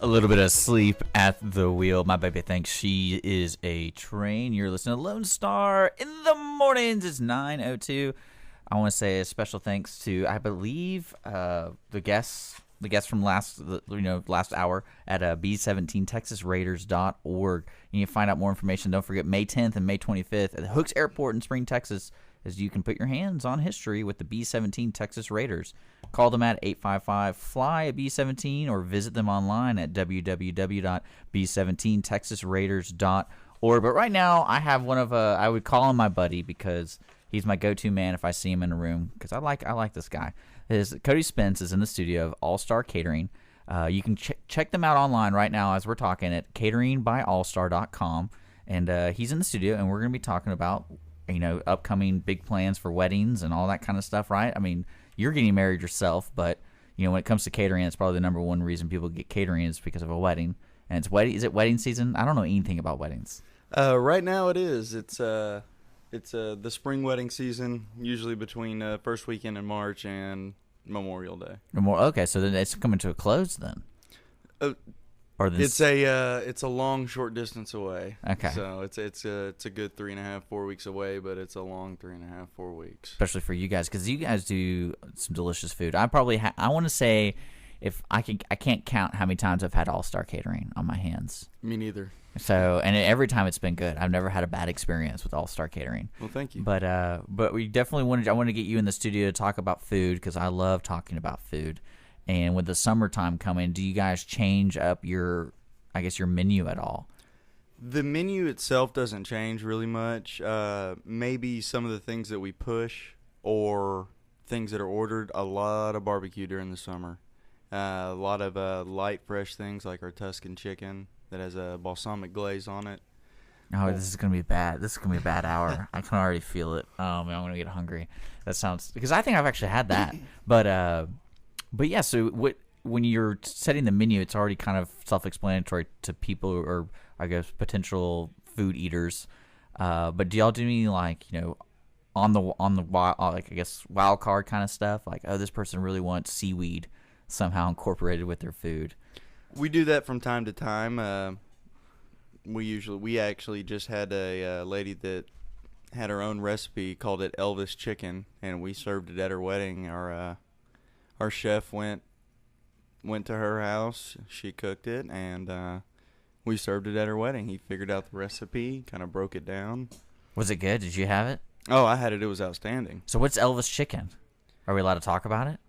A little bit of sleep at the wheel. My baby thinks she is a train. You're listening to Lone Star in the mornings. It's 9:02. I want to say a special thanks to, I believe, the guests from last hour at b17texasraiders.org. You can find out more information. Don't forget May 10th and May 25th at Hooks Airport in Spring, Texas, as you can put your hands on history with the B-17 Texas Raiders. Call them at 855-FLY-B-17 or visit them online at www.b17texasraiders.org. But right now, I have one of I would call him my buddy because he's my go-to man if I see him in a room because I like this guy. Cody Spence is in the studio of All-Star Catering. You can check them out online right now as we're talking at cateringbyallstar.com. And he's in the studio, and we're going to be talking about upcoming big plans for weddings and all that kind of stuff, right? I mean, you're getting married yourself, but, when it comes to catering, it's probably the number one reason people get catering is because of a wedding. And is it wedding season? I don't know anything about weddings. Right now it is. It's the spring wedding season, usually between first weekend in March and Memorial Day. Okay, so then it's coming to a close then. It's a long, short distance away. Okay. So it's a good 3.5, 4 weeks away, but it's a long 3.5, 4 weeks. Especially for you guys, because you guys do some delicious food. I probably I want to say, if I can't count how many times I've had All-Star Catering on my hands. Me neither. So, and every time it's been good. I've never had a bad experience with All-Star Catering. Well, thank you. But we definitely I wanted to get you in the studio to talk about food because I love talking about food. And with the summertime coming, do you guys change up your menu at all? The menu itself doesn't change really much. Maybe some of the things that we push or things that are ordered, a lot of barbecue during the summer. A lot of light, fresh things like our Tuscan chicken that has a balsamic glaze on it. Oh, this is going to be bad. This is going to be a bad hour. I can already feel it. I'm going to get hungry. That sounds – because I think I've actually had that. But yeah, so when you're setting the menu, it's already kind of self-explanatory to people or I guess potential food eaters. But do y'all do any on the wild card kind of stuff? Like, oh, this person really wants seaweed somehow incorporated with their food. We do that from time to time. We actually just had a lady that had her own recipe, called it Elvis chicken, and we served it at her wedding. Our chef went to her house, she cooked it, and we served it at her wedding. He figured out the recipe, kind of broke it down. Was it good? Did you have it? Oh, I had it. It was outstanding. So what's Elvis chicken? Are we allowed to talk about it?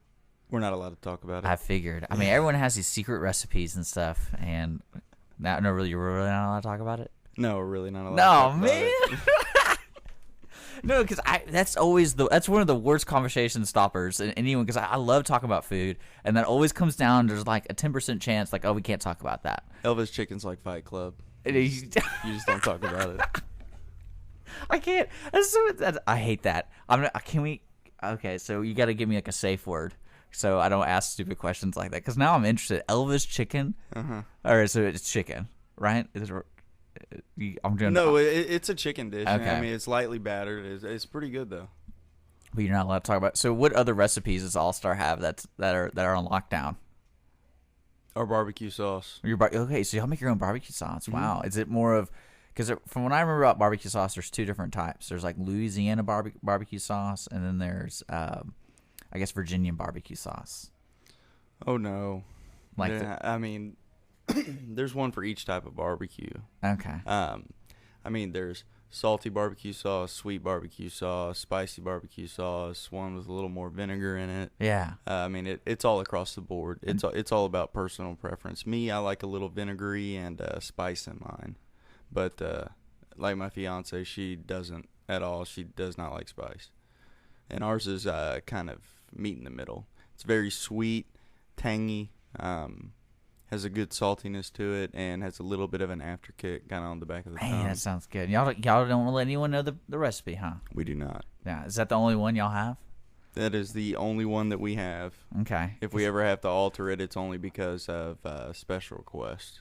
We're not allowed to talk about it. I figured. I mean, everyone has these secret recipes and stuff, and you're really not allowed to talk about it? No, we're really not allowed to talk about it. No, because that's one of the worst conversation stoppers in anyone, because I love talking about food, and that always comes down, there's like a 10% chance, like, oh, we can't talk about that. Elvis chicken's like Fight Club. You just don't talk about it. I can't. I hate that. Okay, so you got to give me like a safe word so I don't ask stupid questions like that, because now I'm interested. Elvis chicken? Uh-huh. All right, so it's chicken, right? It's a chicken dish. Okay. I mean, it's lightly battered. It's pretty good though. But you're not allowed to talk about. So, what other recipes does All Star have that are on lockdown? Our barbecue sauce. Okay, so y'all make your own barbecue sauce. Mm-hmm. Wow, is it more of? Because from what I remember about barbecue sauce, there's two different types. There's like Louisiana barbecue sauce, and then there's I guess Virginian barbecue sauce. Oh no! I mean. There's one for each type of barbecue. Okay. I mean, there's salty barbecue sauce, sweet barbecue sauce, spicy barbecue sauce, one with a little more vinegar in it. Yeah. I mean, it's all across the board. It's all about personal preference. Me, I like a little vinegary and spice in mine. But like my fiance, she doesn't at all. She does not like spice. And ours is kind of meet in the middle. It's very sweet, tangy, has a good saltiness to it, and has a little bit of an afterkick kind of on the back of the tongue. Man, that sounds good. Y'all don't want to let anyone know the recipe, huh? We do not. Yeah. Is that the only one y'all have? That is the only one that we have. Okay. If we ever have to alter it, it's only because of special requests.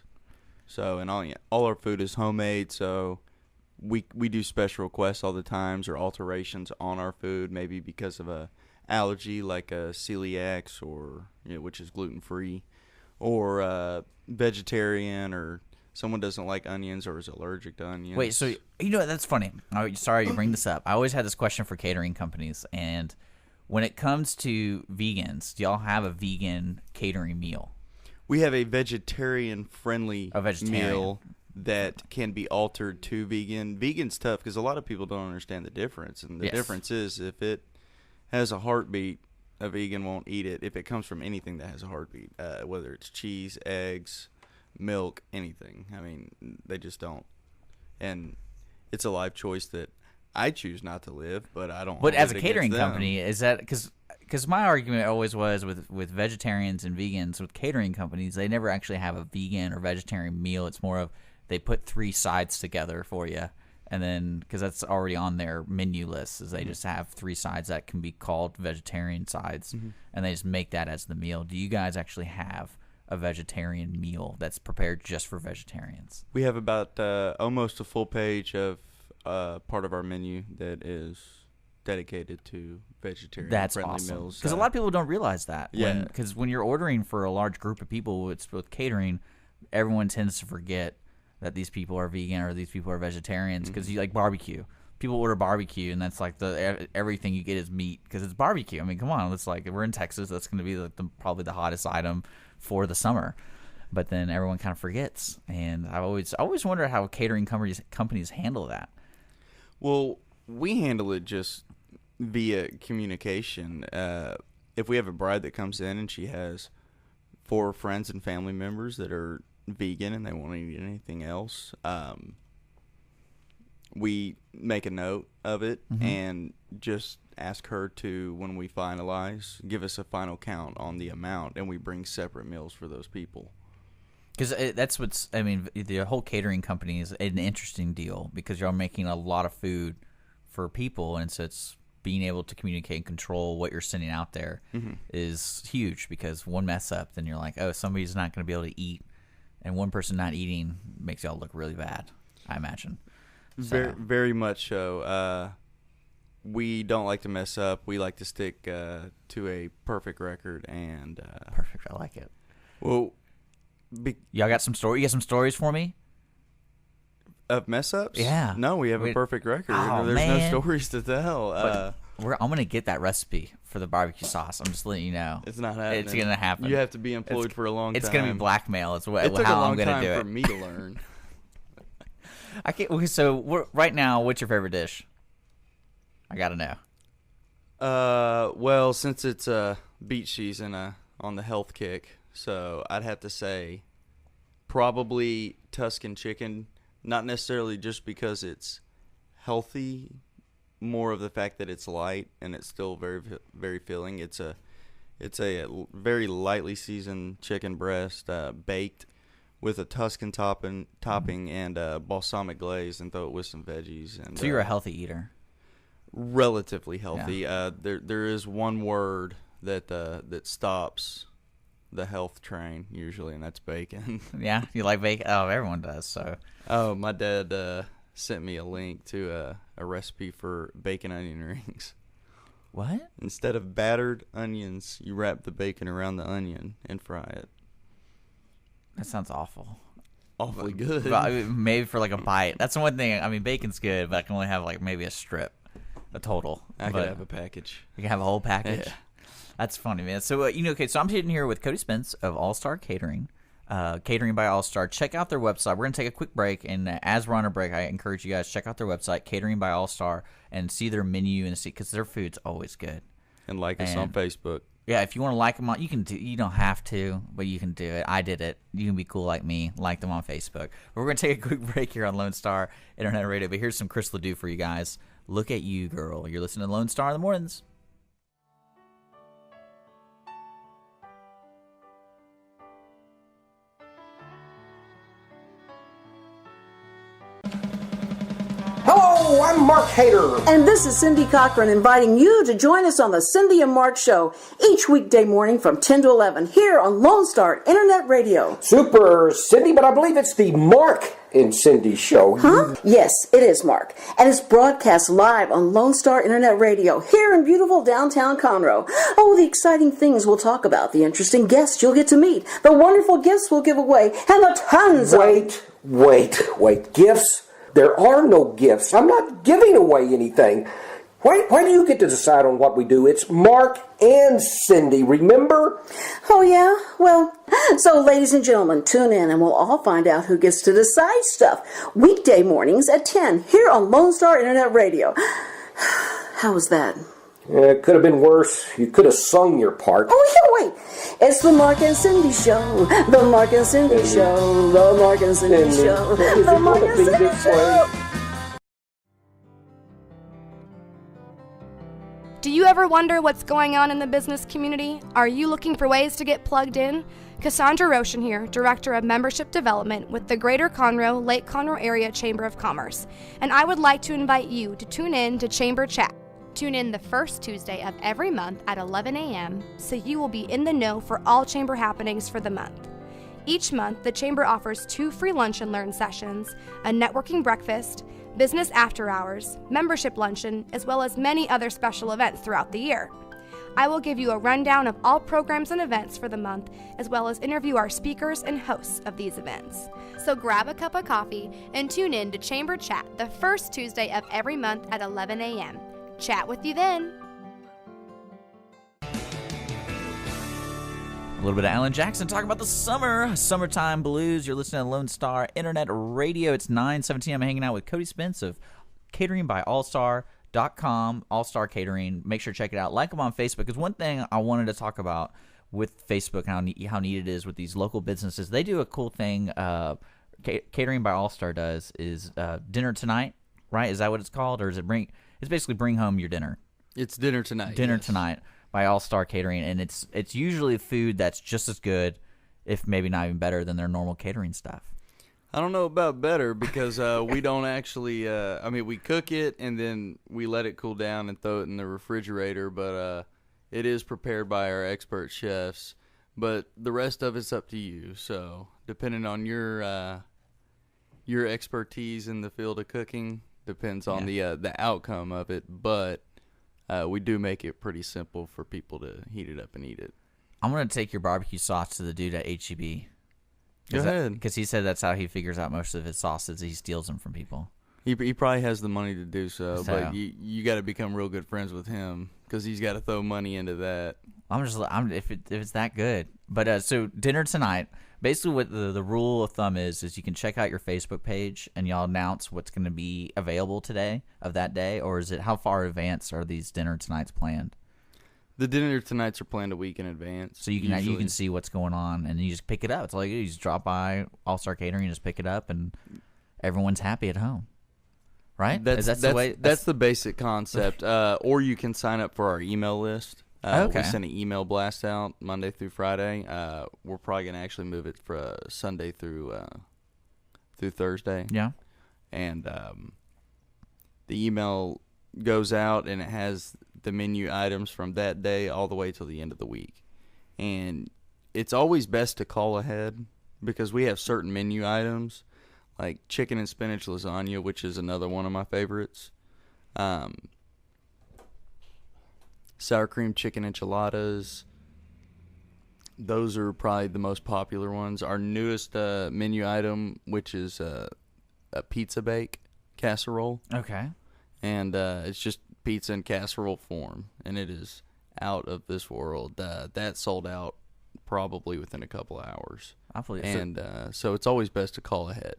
So, and all our food is homemade, so we do special requests all the times or alterations on our food, maybe because of a allergy like a celiac or which is gluten free. or vegetarian, or someone doesn't like onions or is allergic to onions. Wait, so that's funny. Sorry you bring this up. I always had this question for catering companies, and when it comes to vegans, do y'all have a vegan catering meal? We have a vegetarian-friendly meal that can be altered to vegan. Vegan's tough because a lot of people don't understand the difference. And the difference is if it has a heartbeat, a vegan won't eat it. If it comes from anything that has a heartbeat, whether it's cheese, eggs, milk, anything. I mean, they just don't. And it's a life choice that I choose not to live, but I don't. But as a catering company, is that because my argument always was with vegetarians and vegans, with catering companies, they never actually have a vegan or vegetarian meal. It's more of they put 3 sides together for you, and then because that's already on their menu list, is they just have 3 sides that can be called vegetarian sides, and they just make that as the meal. Do you guys actually have a vegetarian meal that's prepared just for vegetarians? We have about almost a full page of part of our menu that is dedicated to vegetarian-friendly awesome. meals. Because a lot of people don't realize that. Yeah. Because when you're ordering for a large group of people, it's with catering, everyone tends to forget that these people are vegan or these people are vegetarians. Because you like barbecue. People order barbecue, and that's like everything you get is meat because it's barbecue. I mean, come on. It's like we're in Texas. That's going to be probably the hottest item for the summer. But then everyone kind of forgets. And I always wonder how catering companies handle that. Well, we handle it just via communication. If we have a bride that comes in and she has 4 friends and family members that are vegan and they won't eat anything else, we make a note of it and just ask her to, when we finalize, give us a final count on the amount, and we bring separate meals for those people. Because that's the whole catering company is an interesting deal because you're making a lot of food for people, and so it's being able to communicate and control what you're sending out there is huge because one mess up, then you're like, oh, somebody's not going to be able to eat, and one person not eating makes y'all look really bad, I imagine. Very, very much so. We don't like to mess up. We like to stick to a perfect record. And perfect, I like it. Well, y'all got some story? You got some stories for me? Of mess ups? Yeah. No, we have a perfect record. Oh, There's man. no stories to tell. I'm gonna get that recipe for the barbecue sauce. I'm just letting you know. It's not happening. It's gonna happen. You have to be employed for a long time. It's gonna be blackmail. It's took a how long I'm gonna time do it. for me to learn. I can't. Okay, so right now, what's your favorite dish? I gotta know. Well, since it's beach season, on the health kick, so I'd have to say probably Tuscan chicken. Not necessarily just because it's healthy, more of the fact that it's light and it's still very, very filling. It's a very lightly seasoned chicken breast, baked with a Tuscan topping and balsamic glaze, and throw it with some veggies. And so you're a healthy eater. Relatively healthy. Yeah. There is one word that stops the health train usually, and that's bacon. Yeah, you like bacon? Oh, everyone does. So. Oh, my dad sent me a link to a recipe for bacon onion rings. What? Instead of battered onions, you wrap the bacon around the onion and fry it. That sounds awful. Awfully good. Maybe for like a bite. That's the one thing. I mean, bacon's good, but I can only have like maybe a strip, a total. I could have a package. You can have a whole package. Yeah. That's funny, man. So, okay, so I'm sitting here with Cody Spence of All Star Catering, Catering by All Star. Check out their website. We're going to take a quick break, and as we're on a break, I encourage you guys check out their website, Catering by All Star, and see their menu and see because their food's always good. And like us on Facebook. Yeah, if you want to like them, you can. You don't have to, but you can do it. I did it. You can be cool like me. Like them on Facebook. But we're going to take a quick break here on Lone Star Internet Radio. But here's some Chris Ledoux for you guys. Look at you, girl. You're listening to Lone Star in the mornings. Hello, I'm Mark Hader. And this is Cindy Cochran inviting you to join us on the Cindy and Mark Show each weekday morning from 10 to 11 here on Lone Star Internet Radio. Super, Cindy, but I believe it's the Mark and Cindy Show. Huh? Yes, it is, Mark. And it's broadcast live on Lone Star Internet Radio here in beautiful downtown Conroe. Oh, the exciting things we'll talk about, the interesting guests you'll get to meet, the wonderful gifts we'll give away, and the tons of... Wait. Gifts? There are no gifts. I'm not giving away anything. Why do you get to decide on what we do? It's Mark and Cindy, remember? Oh, yeah? Well, so ladies and gentlemen, tune in and we'll all find out who gets to decide stuff. Weekday mornings at 10 here on Lone Star Internet Radio. How was that? It could have been worse. You could have sung your part. Oh, yeah, wait. It's the Mark and Cindy Show. The Mark and Cindy Show. The Mark and Cindy Show. The Mark and Cindy Show. Do you ever wonder what's going on in the business community? Are you looking for ways to get plugged in? Cassandra Roshan here, Director of Membership Development with the Greater Conroe, Lake Conroe Area Chamber of Commerce, and I would like to invite you to tune in to Chamber Chat. Tune in the first Tuesday of every month at 11 a.m. so you will be in the know for all Chamber happenings for the month. Each month, the Chamber offers 2 free lunch and learn sessions, a networking breakfast, business after hours, membership luncheon, as well as many other special events throughout the year. I will give you a rundown of all programs and events for the month, as well as interview our speakers and hosts of these events. So grab a cup of coffee and tune in to Chamber Chat the first Tuesday of every month at 11 a.m. Chat with you then. A little bit of Alan Jackson talking about the summertime blues. You're listening to Lone Star Internet Radio. It's 9:17. I'm hanging out with Cody Spence of Catering by Allstar.com, All-Star Catering. Make sure to check it out. Like them on Facebook. Because one thing I wanted to talk about with Facebook, how neat it is with these local businesses. They do a cool thing. Catering by All-Star does is dinner tonight, right? Is that what it's called? Or is it it's basically bring home your dinner. It's dinner tonight. Tonight by All-Star Catering, and it's usually food that's just as good, if maybe not even better, than their normal catering stuff. I don't know about better because we don't actually we cook it and then we let it cool down and throw it in the refrigerator, but it is prepared by our expert chefs, but the rest of it's up to you. So depending on your expertise in the field of cooking depends on the outcome of it, but we do make it pretty simple for people to heat it up and eat it. I'm going to take your barbecue sauce to the dude at H-E-B. Go ahead. Because he said that's how he figures out most of his sauces. He steals them from people. He probably has the money to do so, but you got to become real good friends with him because he's got to throw money into that. If it's that good. But so dinner tonight, basically what the rule of thumb is you can check out your Facebook page and y'all announce what's going to be available today of that day, or is it how far in advance are these dinner tonights planned? The dinner tonights are planned a week in advance. So you can see what's going on and you just pick it up. It's like you just drop by All-Star Catering and just pick it up and everyone's happy at home. Right? That's the basic concept. Or you can sign up for our email list. Okay. We send an email blast out Monday through Friday. We're probably going to actually move it for Sunday through Thursday. Yeah. And the email goes out and it has the menu items from that day all the way till the end of the week. And it's always best to call ahead because we have certain menu items like chicken and spinach lasagna, which is another one of my favorites. Sour cream chicken enchiladas. Those are probably the most popular ones. Our newest menu item, which is a pizza bake casserole. Okay. And it's just pizza in casserole form, and it is out of this world. That sold out probably within a couple of hours. So it's always best to call ahead.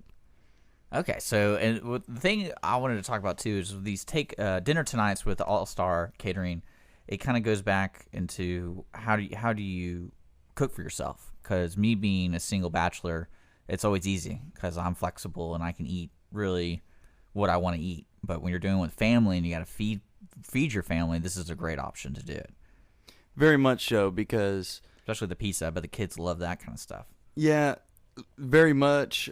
Okay, so and the thing I wanted to talk about too is these dinner tonights with All-Star Catering. It kind of goes back into how do you cook for yourself? Because me being a single bachelor, it's always easy because I'm flexible and I can eat really what I want to eat. But when you're doing it with family and you got to feed your family, this is a great option to do it. Very much so, because especially the pizza, but the kids love that kind of stuff. Yeah, very much.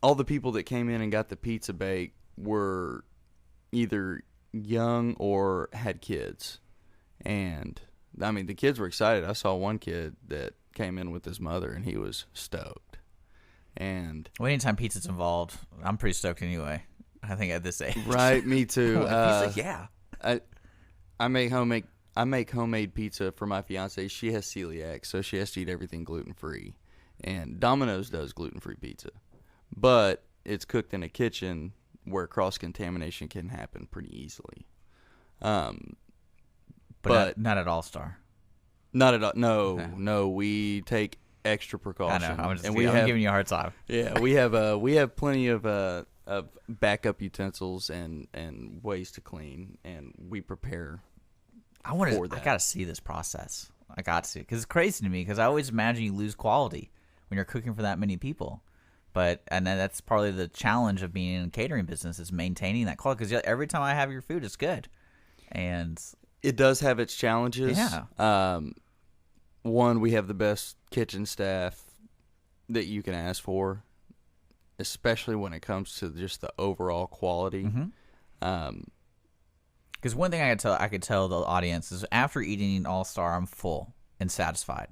All the people that came in and got the pizza bake, were either young or had kids. And, I mean, the kids were excited. I saw one kid that came in with his mother, and he was stoked. And well, anytime pizza's involved, I'm pretty stoked anyway. I think at this age. Right, me too. He's like, yeah. I make homemade pizza for my fiance. She has celiac, so she has to eat everything gluten-free. And Domino's does gluten-free pizza. But it's cooked in a kitchen where cross-contamination can happen pretty easily. But not at All Star. Not at all. No, we take extra precaution. I know. I'm giving you a hard time. Yeah, we have plenty of backup utensils and ways to clean, and we prepare. I got to see this process. I got to, because it's crazy to me. Because I always imagine you lose quality when you're cooking for that many people. And that's partly the challenge of being in a catering business is maintaining that quality. Because every time I have your food, it's good, and it does have its challenges. Yeah. One, we have the best kitchen staff that you can ask for, especially when it comes to just the overall quality. Mm-hmm. Because one thing I could tell the audience is after eating All Star, I'm full and satisfied,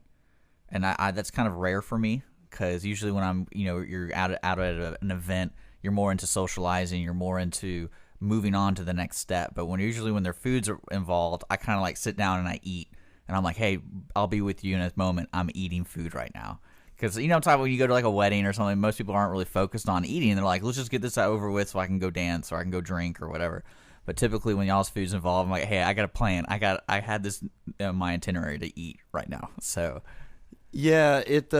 and I that's kind of rare for me. Because usually when I'm, you're out at an event, you're more into socializing, you're more into moving on to the next step. But when their foods are involved, I kind of like sit down and I eat. And I'm like, hey, I'll be with you in a moment. I'm eating food right now. Because, I'm talking when you go to like a wedding or something, most people aren't really focused on eating. They're like, let's just get this over with so I can go dance or I can go drink or whatever. But typically when y'all's food's involved, I'm like, hey, I got a plan. I had this in my itinerary to eat right now. So, yeah, it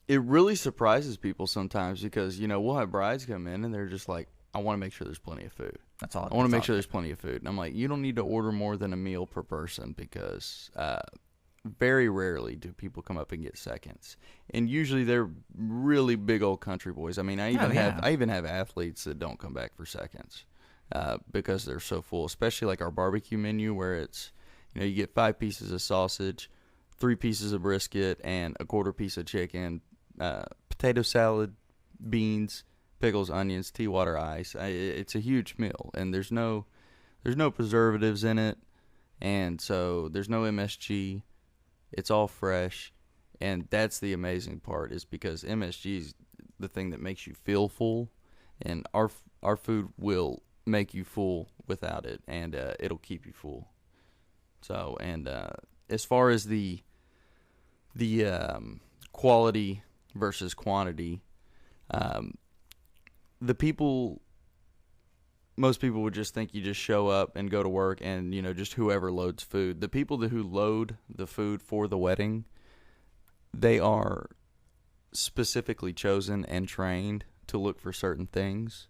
really surprises people sometimes because, we'll have brides come in and they're just like, I want to make sure there's plenty of food. That's all. I want to make sure there's plenty of food. And I'm like, you don't need to order more than a meal per person because very rarely do people come up and get seconds. And usually they're really big old country boys. I mean, I even have athletes that don't come back for seconds because they're so full, especially like our barbecue menu where it's, you get 5 pieces of sausage, 3 pieces of brisket, and a quarter piece of chicken, potato salad, beans, pickles, onions, tea, water, ice. It's a huge meal, and there's no preservatives in it, and so there's no MSG. It's all fresh, and that's the amazing part is because MSG is the thing that makes you feel full, and our food will make you full without it, and it'll keep you full. So, and as far as the quality versus quantity, most people would just think you just show up and go to work and, just whoever loads food. The people who load the food for the wedding, they are specifically chosen and trained to look for certain things.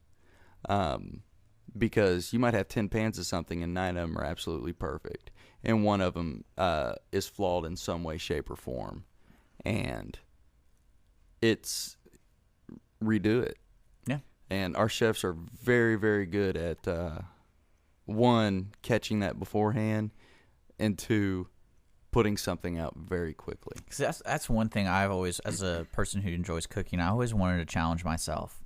Because you might have 10 pans of something and 9 of them are absolutely perfect. And one of them is flawed in some way, shape, or form. And it's redo it. Yeah. And our chefs are very, very good at, one, catching that beforehand, and 2, putting something out very quickly. Cause that's one thing I've always, as a person who enjoys cooking, I always wanted to challenge myself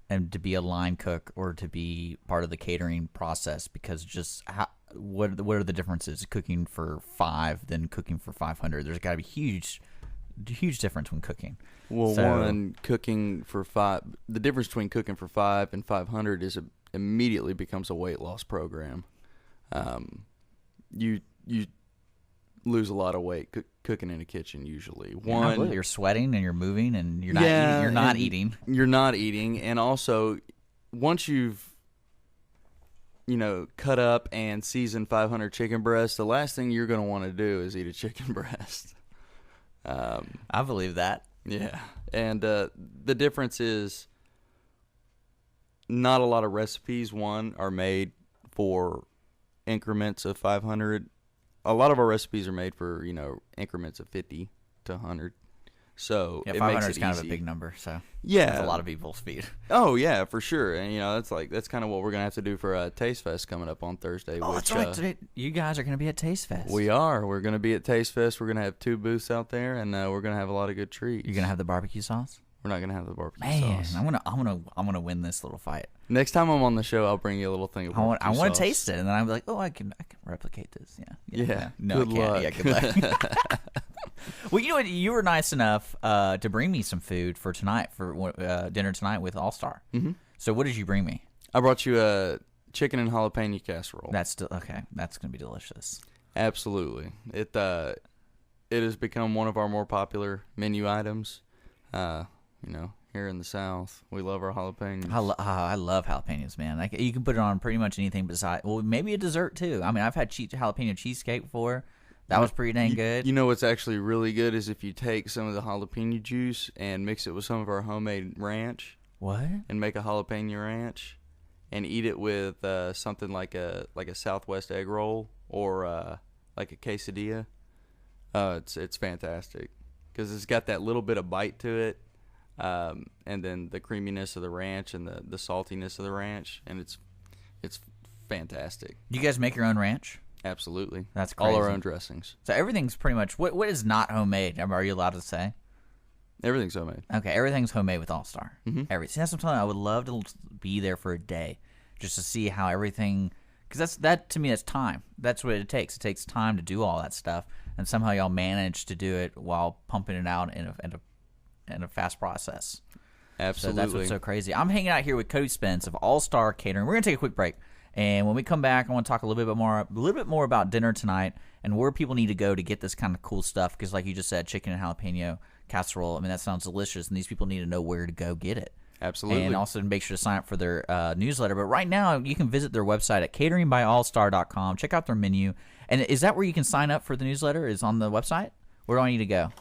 and to be a line cook or to be part of the catering process because just what are the differences cooking for 5 than cooking for 500? There's got to be huge difference when cooking. Well, one, cooking for 5, the difference between cooking for 5 and 500 is immediately becomes a weight loss program. You lose a lot of weight cooking in a kitchen usually. One, you're sweating and you're moving and you're not eating. You're not eating, and also once you've cut up and seasoned 500 chicken breasts, the last thing you're going to want to do is eat a chicken breast. I believe that. Yeah, and the difference is not a lot of recipes, one, are made for increments of 500. A lot of our recipes are made for, increments of 50 to 100. So yeah, it 500 makes it is kind easy. of a big number, so yeah, that's a lot of people's feed. Oh yeah, for sure. And that's kind of what we're gonna have to do for Taste Fest coming up on Thursday. Oh, that's right. Today, you guys are gonna be at Taste Fest. We are. We're gonna be at Taste Fest. We're gonna have 2 booths out there, and we're gonna have a lot of good treats. You gonna have the barbecue sauce? We're not gonna have the barbecue Man, sauce. I'm gonna win this little fight. Next time I'm on the show, I'll bring you a little thing of barbecue I want sauce. to taste it, and then I'm like, oh, I can replicate this. Yeah. No, Good I can't. luck. Yeah, good luck. Well, you know what? You were nice enough to bring me some food for tonight, for dinner tonight with All Star. Mm-hmm. So what did you bring me? I brought you a chicken and jalapeno casserole. That's okay. That's gonna be delicious. Absolutely. It has become one of our more popular menu items. Here in the South, we love our jalapenos. I love jalapenos, man. You can put it on pretty much anything besides. Well, maybe a dessert too. I mean, I've had jalapeno cheesecake before. That was pretty dang good. You know what's actually really good is if you take some of the jalapeno juice and mix it with some of our homemade ranch. What? And make a jalapeno ranch, and eat it with something like a Southwest egg roll or like a quesadilla. It's fantastic because it's got that little bit of bite to it. And then the creaminess of the ranch and the saltiness of the ranch, and it's fantastic. You guys make your own ranch? Absolutely. That's crazy. All our own dressings. So everything's pretty much what is not homemade? Are you allowed to say? Everything's homemade. Okay, everything's homemade with All Star. Mm-hmm. Everything. That's what I'm telling you. I would love to be there for a day just to see how everything. Because that to me, that's time. That's what it takes. It takes time to do all that stuff, and somehow y'all manage to do it while pumping it out in a fast process. Absolutely. So that's what's so crazy. I'm hanging out here with Cody Spence of All Star Catering. We're gonna take a quick break, and when we come back, I want to talk a little bit more about dinner tonight and where people need to go to get this kind of cool stuff. Because, like you just said, chicken and jalapeno casserole. I mean, that sounds delicious, and these people need to know where to go get it. Absolutely. And also make sure to sign up for their newsletter. But right now, you can visit their website at cateringbyallstar.com. Check out their menu. And is that where you can sign up for the newsletter? Is on the website? Where do I need to go?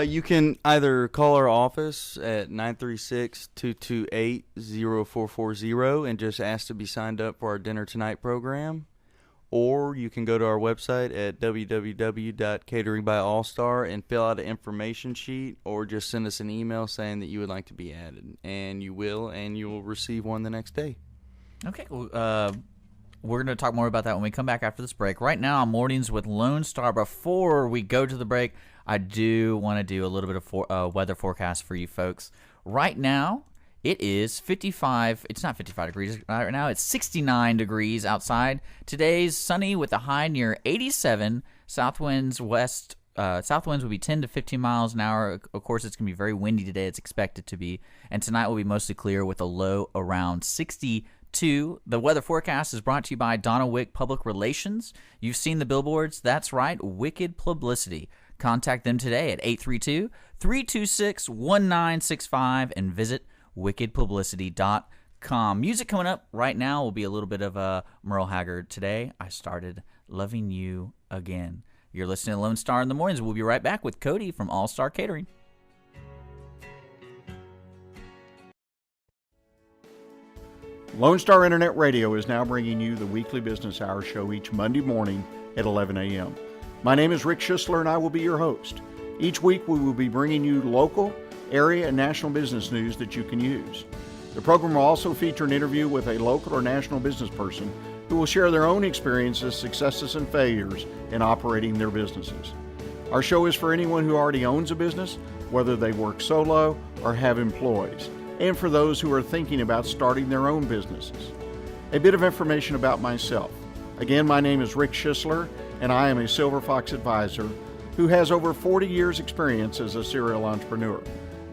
You can either call our office at 936-228-0440 and just ask to be signed up for our Dinner Tonight program. Or you can go to our website at www.cateringbyallstar and fill out an information sheet, or just send us an email saying that you would like to be added. And you will receive one the next day. Okay, well, we're going to talk more about that when we come back after this break. Right now, on Mornings with Lone Star. Before we go to the break, I do want to do a little bit of weather forecast for you folks. Right now, it is 55. It's not 55 degrees right now. It's 69 degrees outside. Today's sunny with a high near 87. South winds will be 10 to 15 miles an hour. Of course, it's going to be very windy today. It's expected to be. And tonight will be mostly clear with a low around 62. The weather forecast is brought to you by Donna Wick Public Relations. You've seen the billboards. That's right, Wicked Publicity. Contact them today at 832-326-1965 and visit wickedpublicity.com. Music coming up right now will be a little bit of Merle Haggard. Today, I started loving you again. You're listening to Lone Star in the Mornings. We'll be right back with Cody from All Star Catering. Lone Star Internet Radio is now bringing you the weekly business hour show each Monday morning at 11 a.m. My name is Rick Schisler, and I will be your host. Each week, we will be bringing you local, area, and national business news that you can use. The program will also feature an interview with a local or national business person who will share their own experiences, successes, and failures in operating their businesses. Our show is for anyone who already owns a business, whether they work solo or have employees, and for those who are thinking about starting their own businesses. A bit of information about myself. Again, my name is Rick Schisler, and I am a Silver Fox advisor who has over 40 years experience as a serial entrepreneur.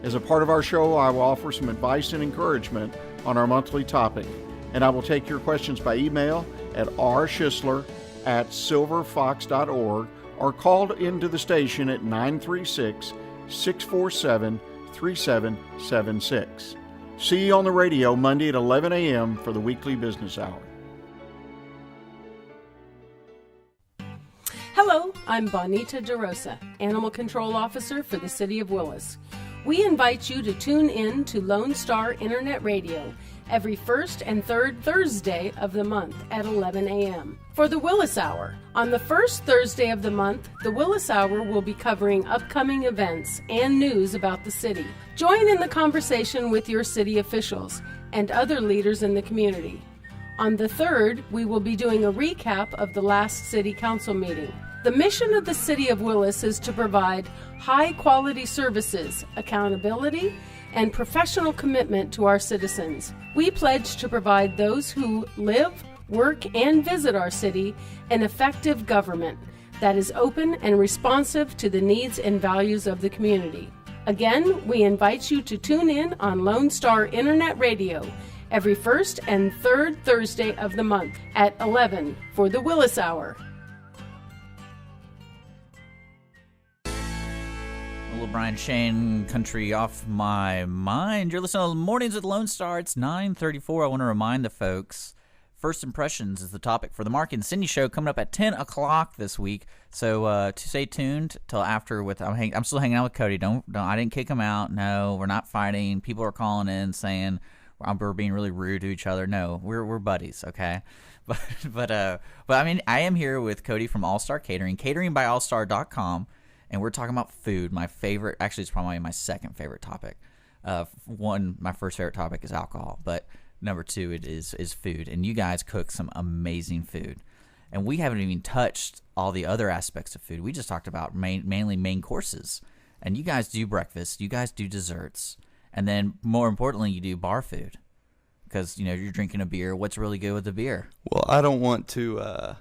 As a part of our show, I will offer some advice and encouragement on our monthly topic, and I will take your questions by email at rschisler@silverfox.org or call into the station at 936-647-3776. See you on the radio Monday at 11 a.m. for the weekly business hour. Hello, I'm Bonita DeRosa, Animal Control Officer for the City of Willis. We invite you to tune in to Lone Star Internet Radio every first and third Thursday of the month at 11 a.m. for the Willis Hour. On the first Thursday of the month, the Willis Hour will be covering upcoming events and news about the city. Join in the conversation with your city officials and other leaders in the community. On the third, we will be doing a recap of the last City Council meeting. The mission of the City of Willis is to provide high-quality services, accountability, and professional commitment to our citizens. We pledge to provide those who live, work, and visit our city an effective government that is open and responsive to the needs and values of the community. Again, we invite you to tune in on Lone Star Internet Radio every first and third Thursday of the month at 11 for the Willis Hour. A little Brian Shane country off my mind. You're listening to Mornings with Lone Star. It's 9:34. I want to remind the folks, First Impressions is the topic for the Mark and Cindy show coming up at 10 o'clock this week. So to stay tuned till after. I'm still hanging out with Cody. Don't I didn't kick him out. No, we're not fighting. People are calling in saying we're being really rude to each other. No, we're buddies, okay? But I mean, I am here with Cody from All Star Catering, cateringbyallstar.com, and we're talking about food. My favorite, actually, it's probably my second favorite topic. My first favorite topic is alcohol, but number two, it is food. And you guys cook some amazing food. And we haven't even touched all the other aspects of food. We just talked about mainly main courses. And you guys do breakfast. You guys do desserts. And then, more importantly, you do bar food. Because, you're drinking a beer. What's really good with the beer? Well, I don't want to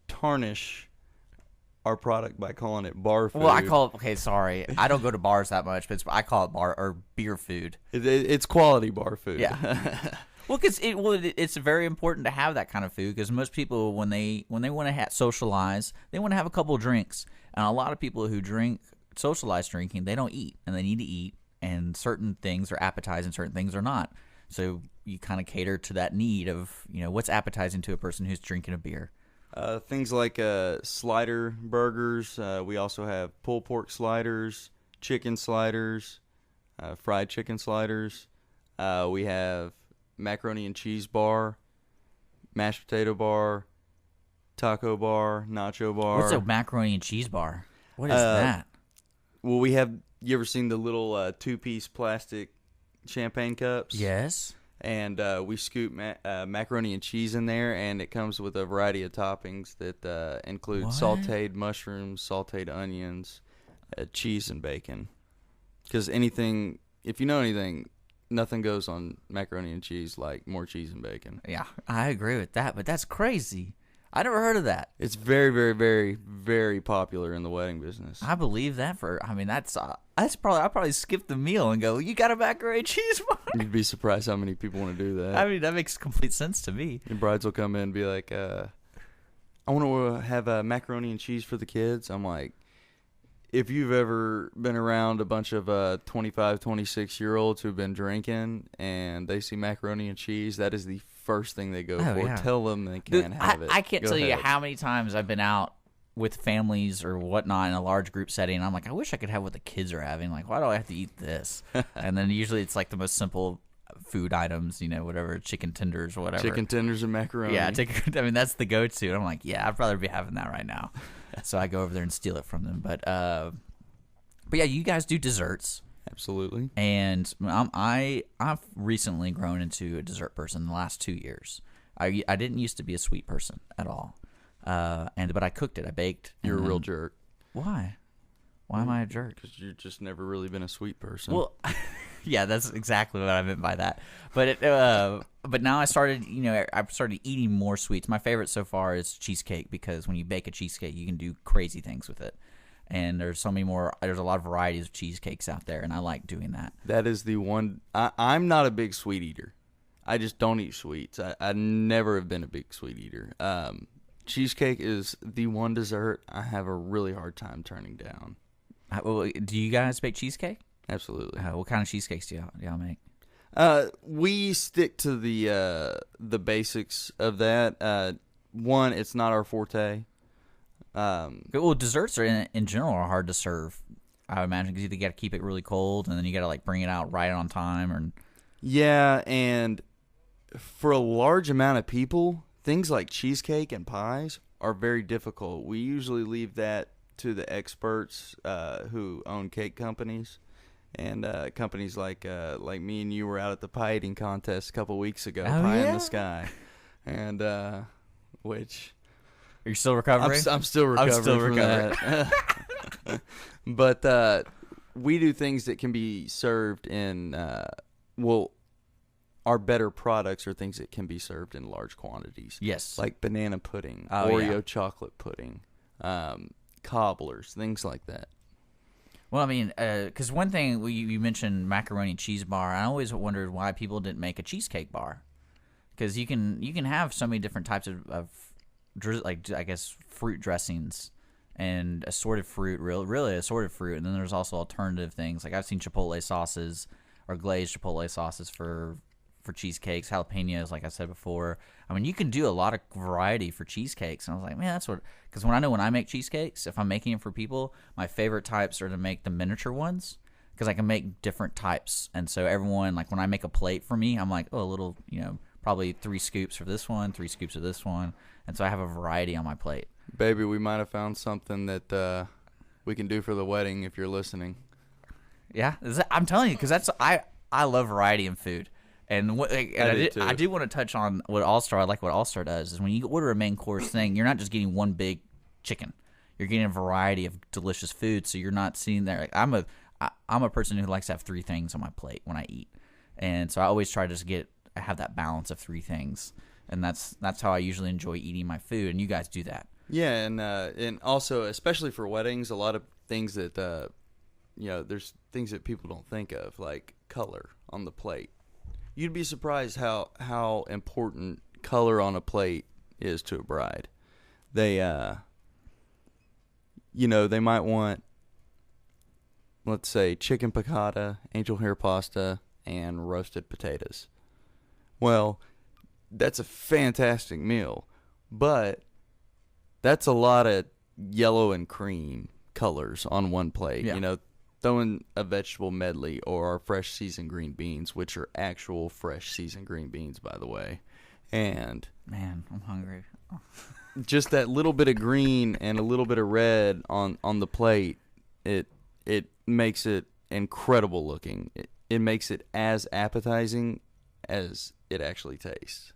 tarnish our product by calling it bar food. Well, I call it, okay, sorry. I don't go to bars that much, but I call it bar or beer food. It's quality bar food. Yeah. Well, because it's very important to have that kind of food, because most people, when they want to socialize, they want to have a couple of drinks. And a lot of people who socialize drinking, they don't eat, and they need to eat. And certain things are appetizing, certain things are not. So you kind of cater to that need of, what's appetizing to a person who's drinking a beer. Things like slider burgers. We also have pulled pork sliders, chicken sliders, fried chicken sliders. We have macaroni and cheese bar, mashed potato bar, taco bar, nacho bar. What's a macaroni and cheese bar? What is that? Well, we have. You ever seen the little two-piece plastic champagne cups? Yes. And we scoop macaroni and cheese in there, and it comes with a variety of toppings that include sautéed mushrooms, sautéed onions, cheese, and bacon. Because if you know anything, nothing goes on macaroni and cheese like more cheese and bacon. Yeah, I agree with that, but that's crazy. I never heard of that. It's very, very, very, very popular in the wedding business. I believe that. I'll probably skip the meal and go, you got a macaroni and cheese bar? You'd be surprised how many people want to do that. I mean, that makes complete sense to me. Your brides will come in and be like, I want to have macaroni and cheese for the kids. I'm like, if you've ever been around a bunch of 25, 26-year-olds who've been drinking and they see macaroni and cheese, that is the first thing they go for. Yeah. Tell them they can't have it. I can't tell you how many times I've been out with families or whatnot in a large group setting, and I'm like, I wish I could have what the kids are having. Like, why do I have to eat this? And then usually it's like the most simple food items, whatever, chicken tenders or whatever. Chicken tenders and macaroni. Yeah, that's the go-to. And I'm like, yeah, I'd rather be having that right now. So I go over there and steal it from them. But yeah, you guys do desserts. Absolutely. And I've recently grown into a dessert person in the last 2 years. I didn't used to be a sweet person at all. But I cooked it. I baked. You're a real jerk. Why? Why am I a jerk? Because you've just never really been a sweet person. Well, yeah, that's exactly what I meant by that. But now I started eating more sweets. My favorite so far is cheesecake, because when you bake a cheesecake, you can do crazy things with it. And there's a lot of varieties of cheesecakes out there, and I like doing that. That is the one. I'm not a big sweet eater. I just don't eat sweets. I never have been a big sweet eater. Cheesecake is the one dessert I have a really hard time turning down. Do you guys bake cheesecake? Absolutely. What kind of cheesecakes do y'all make? We stick to the basics of that. One, it's not our forte. Well, desserts are in general are hard to serve, I would imagine, because you got to keep it really cold, and then you got to bring it out right on time. Yeah, and for a large amount of people, things like cheesecake and pies are very difficult. We usually leave that to the experts who own cake companies, and companies like me and you were out at the pie eating contest a couple weeks ago, Pie in the Sky, and which. Are you still recovering? I'm still recovering. From that. But we do things that can be served in our better products are things that can be served in large quantities. Yes. Like banana pudding, Oh, Oreo yeah. chocolate pudding, cobblers, things like that. Well, I mean, because one thing you mentioned macaroni and cheese bar. I always wondered why people didn't make a cheesecake bar, because you can have so many different types of like, I guess, fruit dressings and assorted fruit, really assorted fruit, and then there's also alternative things. Like I've seen chipotle sauces or glazed chipotle sauces for cheesecakes, jalapenos, like I said before. I mean, you can do a lot of variety for cheesecakes. And I was like, man, that's what, because when I make cheesecakes, if I'm making them for people, my favorite types are to make the miniature ones, because I can make different types. And so everyone, like when I make a plate for me, I'm like, oh, a little, probably 3 scoops for this one, 3 scoops of this one. And so I have a variety on my plate. Baby, we might have found something that we can do for the wedding if you're listening. Yeah, I'm telling you, because I love variety in food. And I do want to touch on what All-Star, I like what All-Star does, is when you order a main course thing, you're not just getting one big chicken. You're getting a variety of delicious food, so you're not sitting there. Like, I'm a person who likes to have 3 things on my plate when I eat. And so I always try to just have that balance of 3 things. And that's how I usually enjoy eating my food, and you guys do that. Yeah, and also, especially for weddings, a lot of things that, there's things that people don't think of, like color on the plate. You'd be surprised how important color on a plate is to a bride. They, they might want, let's say, chicken piccata, angel hair pasta, and roasted potatoes. Well, that's a fantastic meal, but that's a lot of yellow and cream colors on one plate. Yeah. Throwing a vegetable medley or our fresh seasoned green beans, which are actual fresh seasoned green beans, by the way. And man, I'm hungry. Oh. Just that little bit of green and a little bit of red on the plate, it makes it incredible looking. It makes it as appetizing as it actually tastes.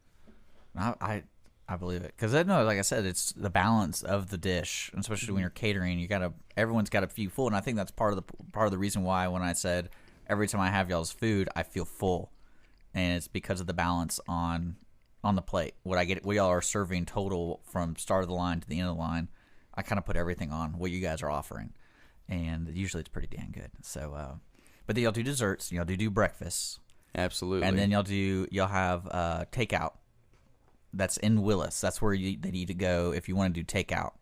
I believe it, because I know, like I said, it's the balance of the dish, especially when you're catering. Everyone's got to feel full, and I think that's part of the reason why when I said every time I have y'all's food, I feel full, and it's because of the balance on the plate. What y'all are serving total from start of the line to the end of the line, I kind of put everything on what you guys are offering, and usually it's pretty damn good. So, but then y'all do desserts, y'all do breakfasts, absolutely, and then y'all have takeout. That's in Willis. That's where they need to go if you want to do takeout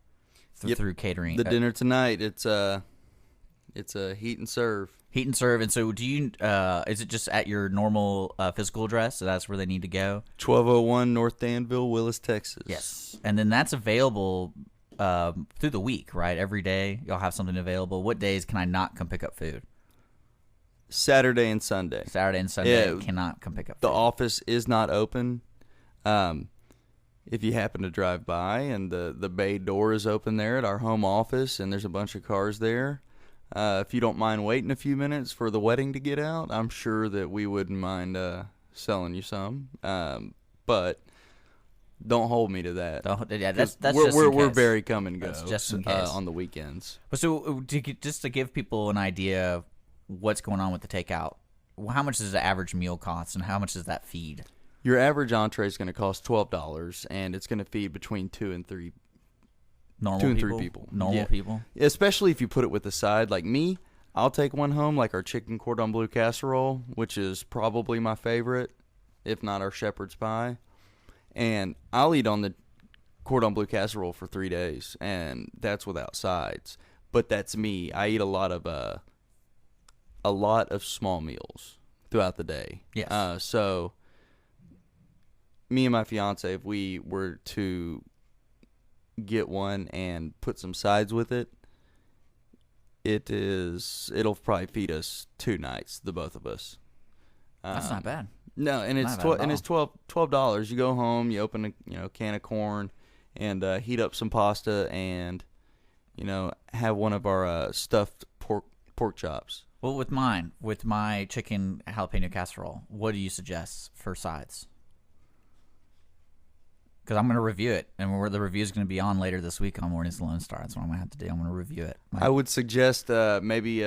through catering. The dinner tonight, it's a heat and serve. Heat and serve. And so, do you? Is it just at your normal physical address? So that's where they need to go. 1201 North Danville, Willis, Texas. Yes, and then that's available through the week, right? Every day y'all have something available. What days can I not come pick up food? Saturday and Sunday. Saturday and Sunday cannot come pick up food. The office is not open. If you happen to drive by and the bay door is open there at our home office and there's a bunch of cars there, if you don't mind waiting a few minutes for the wedding to get out, I'm sure that we wouldn't mind selling you some. But don't hold me to that. That's we're very come and go. That's just in case. On the weekends. So just to give people an idea of what's going on with the takeout, how much does the average meal cost, and how much does that feed? Your average entree is going to cost $12, and it's going to feed between 2 and 3 people. Normal people? Especially if you put it with a side. Like me, I'll take one home, like our chicken cordon bleu casserole, which is probably my favorite, if not our shepherd's pie. And I'll eat on the cordon bleu casserole for 3 days, and that's without sides. But that's me. I eat a lot of small meals throughout the day. Yes. So me and my fiance, if we were to get one and put some sides with it, it'll probably feed us 2 nights, the both of us. That's not bad. No, and it's $12. You go home, you open a can of corn, and heat up some pasta, and have one of our stuffed pork chops. Well, with my chicken jalapeno casserole, what do you suggest for sides? Because I'm going to review it, and the review is going to be on later this week on Mornings Lone Star. That's what I'm going to have to do. I'm going to review it. I would suggest maybe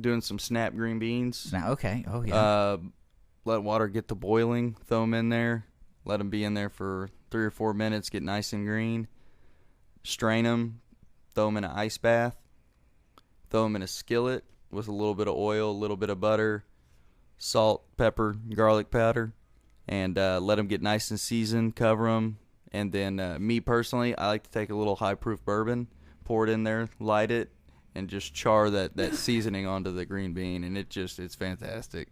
doing some snap green beans. Now, okay. Oh, yeah. Let water get to boiling. Throw them in there. Let them be in there for 3 or 4 minutes. Get nice and green. Strain them. Throw them in an ice bath. Throw them in a skillet with a little bit of oil, a little bit of butter, salt, pepper, garlic powder, and let them get nice and seasoned. Cover them. And then me personally, I like to take a little high-proof bourbon, pour it in there, light it, and just char that seasoning onto the green bean, and it's fantastic.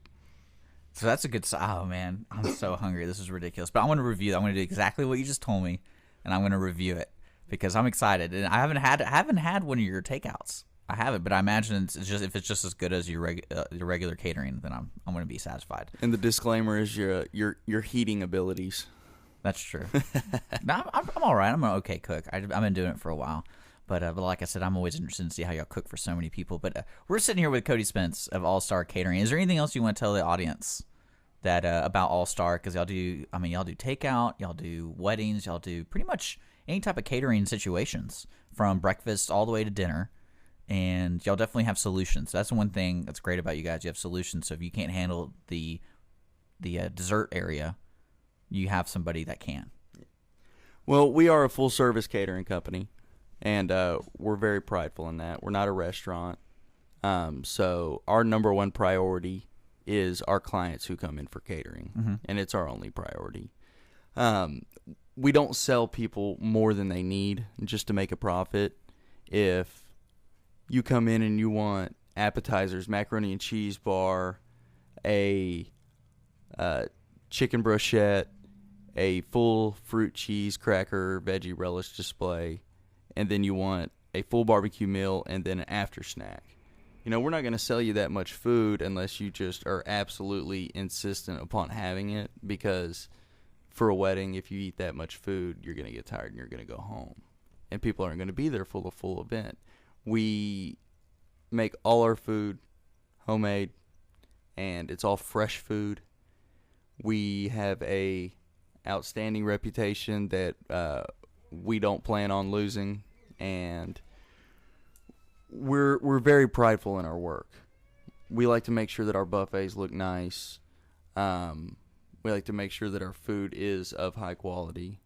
So that's a good oh man, I'm so hungry. This is ridiculous. But I want to review that. I'm going to do exactly what you just told me, and I'm going to review it because I'm excited. And I haven't had one of your takeouts. I haven't, but I imagine it's just if it's just as good as your regular catering, then I'm going to be satisfied. And the disclaimer is your heating abilities. That's true. No, I'm all right. I'm an okay cook. I've been doing it for a while. But like I said, I'm always interested to see how y'all cook for so many people. But we're sitting here with Cody Spence of All Star Catering. Is there anything else you want to tell the audience that about All Star? Because y'all do takeout, y'all do weddings, y'all do pretty much any type of catering situations, from breakfast all the way to dinner. And y'all definitely have solutions. That's the one thing that's great about you guys. You have solutions. So if you can't handle the dessert area, you have somebody that can. Well, we are a full service catering company. And we're very prideful in that. We're not a restaurant. So our number one priority is our clients who come in for catering. And it's our only priority. We don't sell people more than they need just to make a profit. If you come in and you want appetizers, macaroni and cheese bar, a chicken brochette, a full fruit cheese cracker veggie relish display, and then you want a full barbecue meal and then an after snack. We're not going to sell you that much food unless you just are absolutely insistent upon having it, because for a wedding, if you eat that much food, you're going to get tired and you're going to go home. And people aren't going to be there for the full event. We make all our food homemade, and it's all fresh food. We have a outstanding reputation that we don't plan on losing, and we're very prideful in our work. We like to make sure that our buffets look nice. We like to make sure that our food is of high quality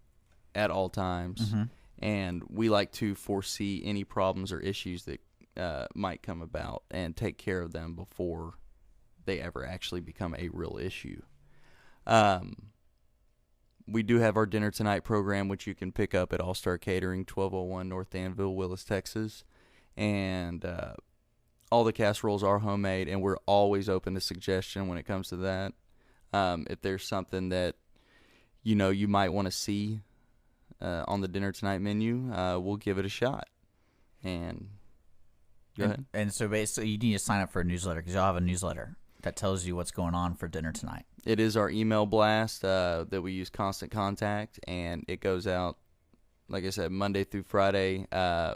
at all times, and we like to foresee any problems or issues that might come about and take care of them before they ever actually become a real issue. We do have our Dinner Tonight program, which you can pick up at All Star Catering, 1201 North Danville, Willis, Texas. And all the casseroles are homemade, and we're always open to suggestion when it comes to that. If there's something that you might want to see on the Dinner Tonight menu, we'll give it a shot. And go ahead. And so basically, you need to sign up for a newsletter, because y'all have a newsletter that tells you what's going on for dinner tonight. It is our email blast that we use, Constant Contact, and it goes out, like I said, Monday through Friday.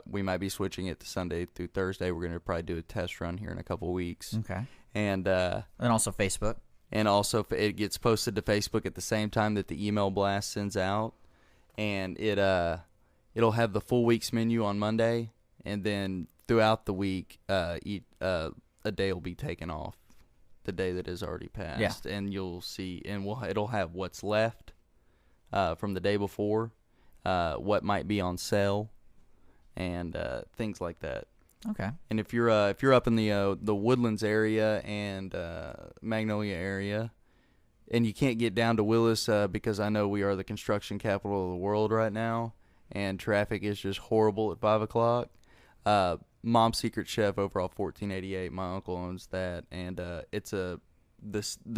We might be switching it to Sunday through Thursday. We're going to probably do a test run here in a couple weeks. Okay. And also Facebook. And also it gets posted to Facebook at the same time that the email blast sends out. And it'll have the full week's menu on Monday, and then throughout the week, a day will be taken off. The day that is already passed, and you'll see, and it'll have what's left from the day before, what might be on sale, and things like that. Okay. And if you're up in the Woodlands area and Magnolia area, and you can't get down to Willis because I know we are the construction capital of the world right now, and traffic is just horrible at 5 o'clock. Mom's Secret Chef over off 1488. My uncle owns that, and it's the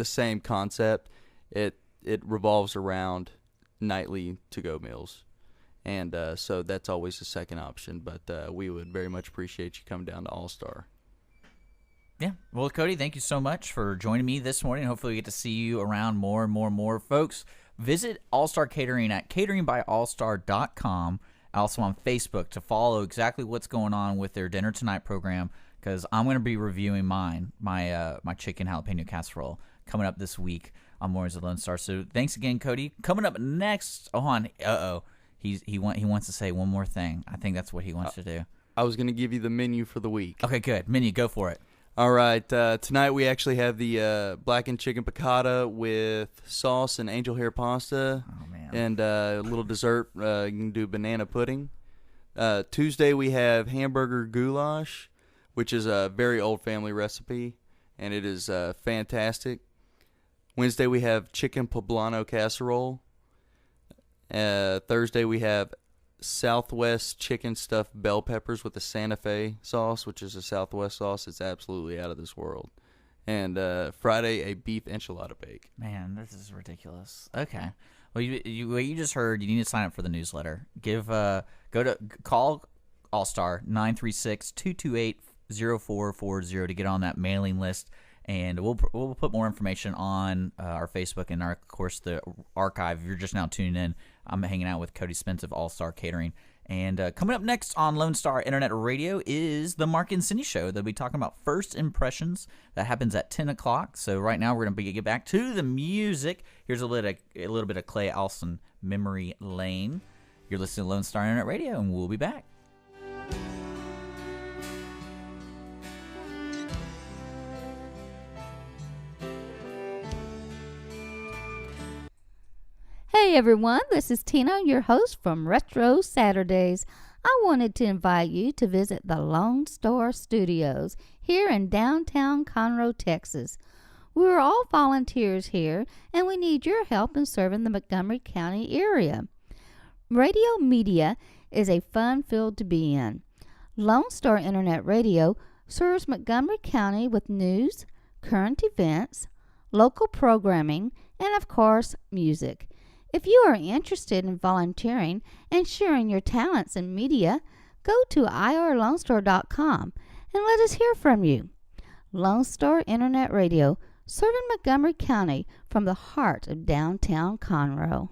same concept. It revolves around nightly to-go meals, and so that's always the second option. But we would very much appreciate you coming down to All Star. Yeah. Well, Cody, thank you so much for joining me this morning. Hopefully we get to see you around more and more and more. Folks, visit All Star Catering at cateringbyallstar.com. Also on Facebook to follow exactly what's going on with their Dinner Tonight program, because I'm going to be reviewing my chicken jalapeno casserole coming up this week on Mornings of Lone Star. So thanks again, Cody. Coming up next, he wants to say one more thing. I think that's what he wants to do. I was going to give you the menu for the week. Okay, good. Menu, go for it. All right, tonight we actually have the blackened chicken piccata with sauce and angel hair pasta. Oh, man. And a little dessert. You can do banana pudding. Tuesday we have hamburger goulash, which is a very old family recipe, and it is fantastic. Wednesday we have chicken poblano casserole. Thursday we have Southwest chicken stuffed bell peppers with the Santa Fe sauce, which is a Southwest sauce. It's absolutely out of this world. And Friday, a beef enchilada bake. Man, this is ridiculous. Okay. Well, what you just heard, you need to sign up for the newsletter. Call All-Star 936-228-0440 to get on that mailing list. And we'll put more information on our Facebook and, of course, the archive. If you're just now tuning in, I'm hanging out with Cody Spence of All-Star Catering. And coming up next on Lone Star Internet Radio is the Mark and Cindy Show. They'll be talking about first impressions. That happens at 10 o'clock. So right now we're going to get back to the music. Here's a little bit of Clay Alston, Memory Lane. You're listening to Lone Star Internet Radio, and we'll be back. Hey everyone, this is Tina, your host from Retro Saturdays. I wanted to invite you to visit the Lone Star Studios here in downtown Conroe, Texas. We're all volunteers here, and we need your help in serving the Montgomery County area. Radio media is a fun field to be in. Lone Star Internet Radio serves Montgomery County with news, current events, local programming, and of course, music. If you are interested in volunteering and sharing your talents in media, go to irlonestar.com and let us hear from you. Lone Star Internet Radio, serving Montgomery County from the heart of downtown Conroe.